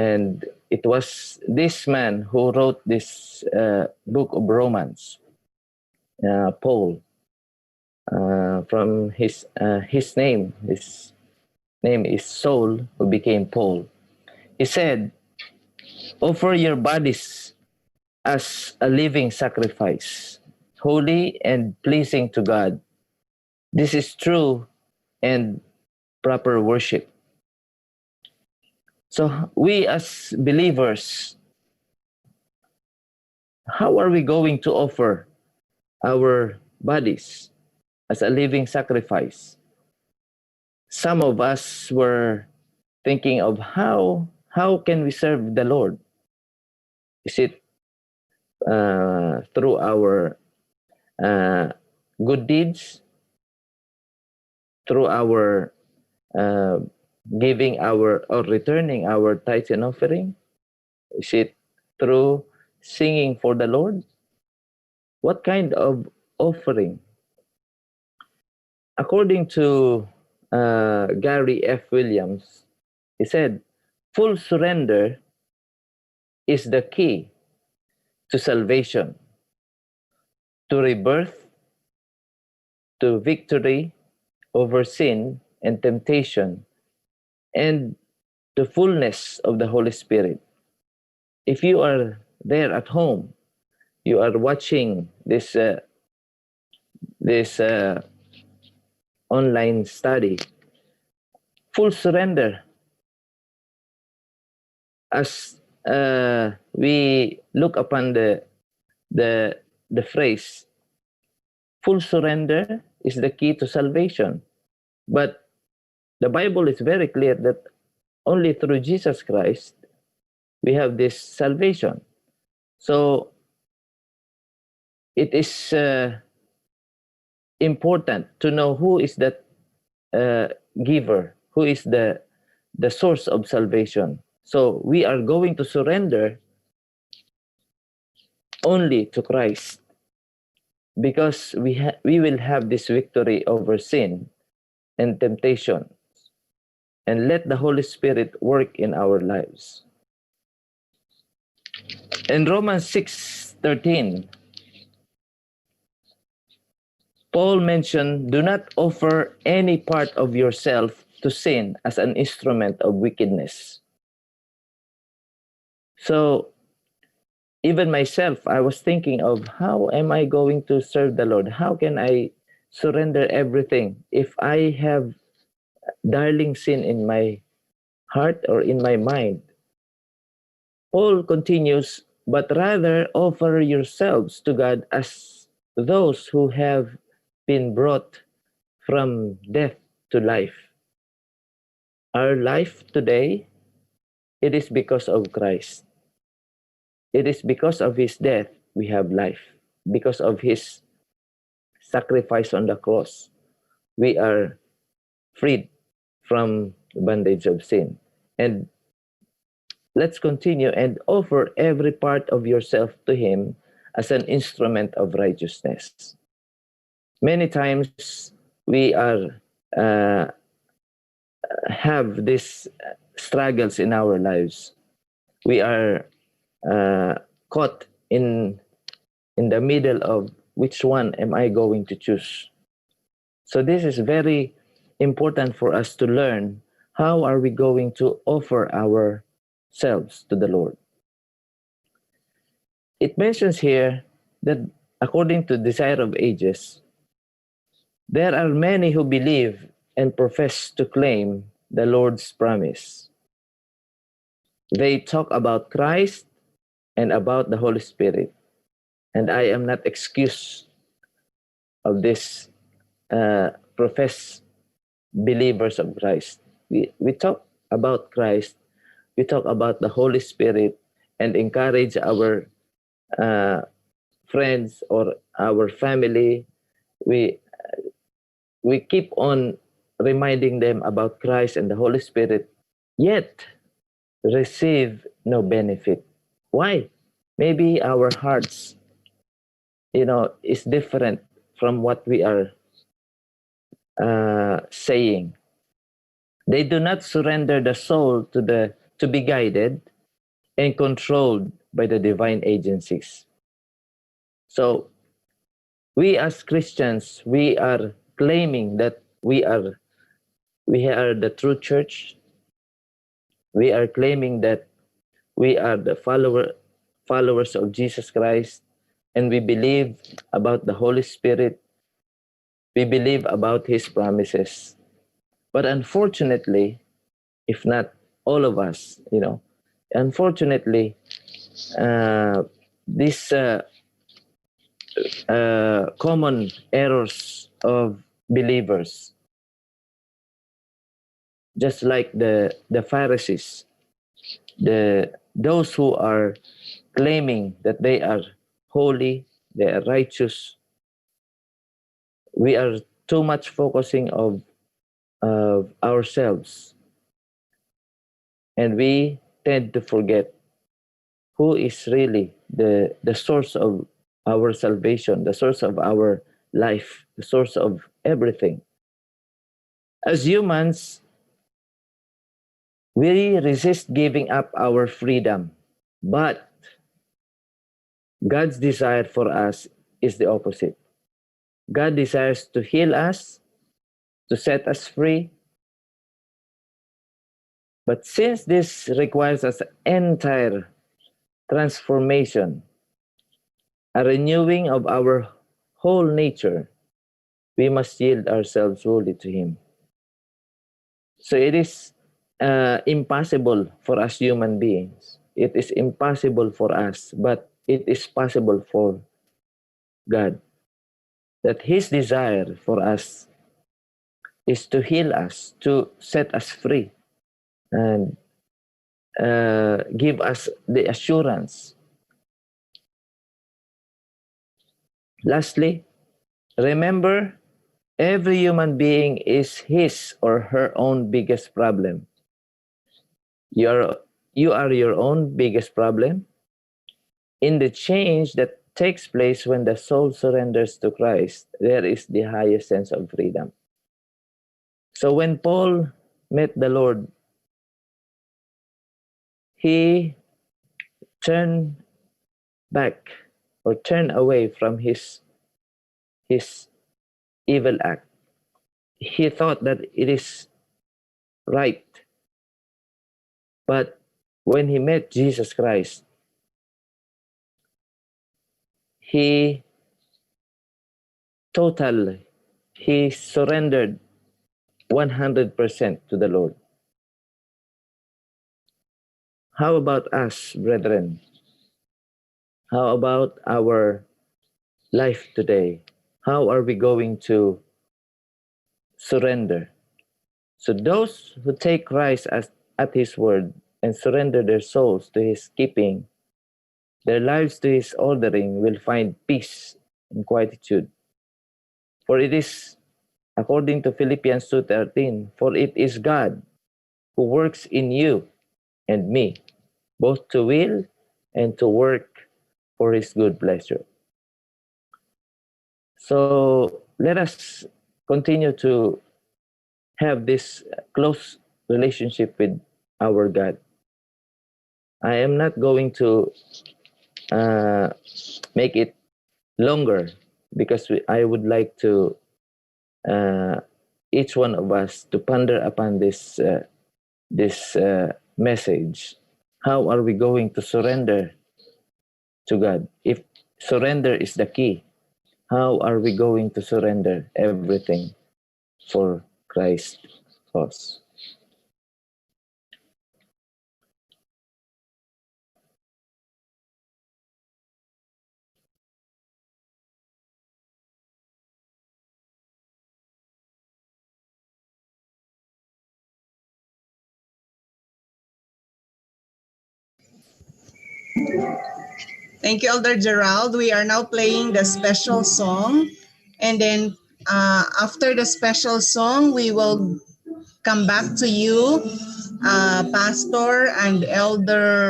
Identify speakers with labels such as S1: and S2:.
S1: And it was this man who wrote this book of Romans, Paul. From his name is Saul, who became Paul. He said, "Offer your bodies as a living sacrifice, holy and pleasing to God. This is true and proper worship." So we as believers, how are we going to offer our bodies as a living sacrifice? Some of us were thinking of how can we serve the Lord? Is it through our uh, good deeds, through our uh, giving our or returning our tithes and offering? Is it through singing for the Lord? What kind of offering? According to Gary F. Williams, he said, "Full surrender is the key to salvation, to rebirth, to victory over sin and temptation, and the fullness of the Holy Spirit." If you are there at home, you are watching this online study, full surrender, as we look upon the phrase, full surrender is the key to salvation. But the Bible is very clear that only through Jesus Christ we have this salvation. So it is important to know who is that giver, who is the source of salvation. So we are going to surrender only to Christ, because we will have this victory over sin and temptation, and let the Holy Spirit work in our lives. In Romans 6:13, Paul mentioned, "Do not offer any part of yourself to sin as an instrument of wickedness." So even myself, I was thinking of, how am I going to serve the Lord? How can I surrender everything if I have darling sin in my heart or in my mind? Paul continues, "But rather offer yourselves to God as those who have been brought from death to life." Our life today, it is because of Christ. It is because of his death we have life. Because of his sacrifice on the cross, we are freed from the bondage of sin. And let's continue and offer every part of yourself to him as an instrument of righteousness. Many times we are have these struggles in our lives. We are caught in the middle of which one am I going to choose. So this is very important for us to learn. How are we going to offer ourselves to the Lord? It mentions here that according to Desire of Ages, there are many who believe and profess to claim the Lord's promise. They talk about Christ and about the Holy Spirit. And I am not excused of this professed believers of Christ. We talk about Christ, we talk about the Holy Spirit, and encourage our friends or our family. We keep on reminding them about Christ and the Holy Spirit, yet receive no benefit. Why? Maybe our hearts, is different from what we are saying. They do not surrender the soul to the to be guided and controlled by the divine agencies. So we as Christians, we are claiming that we are the true church. We are claiming that we are the followers of Jesus Christ, and we believe about the Holy Spirit. We believe about His promises. But unfortunately, if not all of us, unfortunately, these common errors of believers, just like the Pharisees, those who are claiming that they are holy, they are righteous. We are too much focusing of ourselves, and we tend to forget who is really the source of our salvation, the source of our life, the source of everything. As humans, we resist giving up our freedom, but God's desire for us is the opposite. God desires to heal us, to set us free. But since this requires us entire transformation, a renewing of our whole nature, we must yield ourselves wholly to Him. So it is impossible for us human beings. It is impossible for us, but it is possible for God. That His desire for us is to heal us, to set us free, and give us the assurance. Lastly, remember, every human being is his or her own biggest problem. You are your own biggest problem. In the change that takes place when the soul surrenders to Christ, there is the highest sense of freedom. So when Paul met the Lord, he turned back or turned away from his evil act. He thought that it is right. But when he met Jesus Christ, he totally, he surrendered 100% to the Lord. How about us, brethren? How about our life today? How are we going to surrender? So those who take Christ at His word and surrender their souls to His keeping, their lives to His ordering, will find peace and quietude. For it is, according to Philippians 2:13, for it is God who works in you and me, both to will and to work for His good pleasure. So let us continue to have this close relationship with our God. I am not going to make it longer because I would like to uh, each one of us to ponder upon this message. How are we going to surrender to God? If surrender is the key, how are we going to surrender everything for Christ's cause?
S2: Thank you, Elder Gerald. We are now playing the special song. And then after the special song, we will come back to you, Pastor and Elder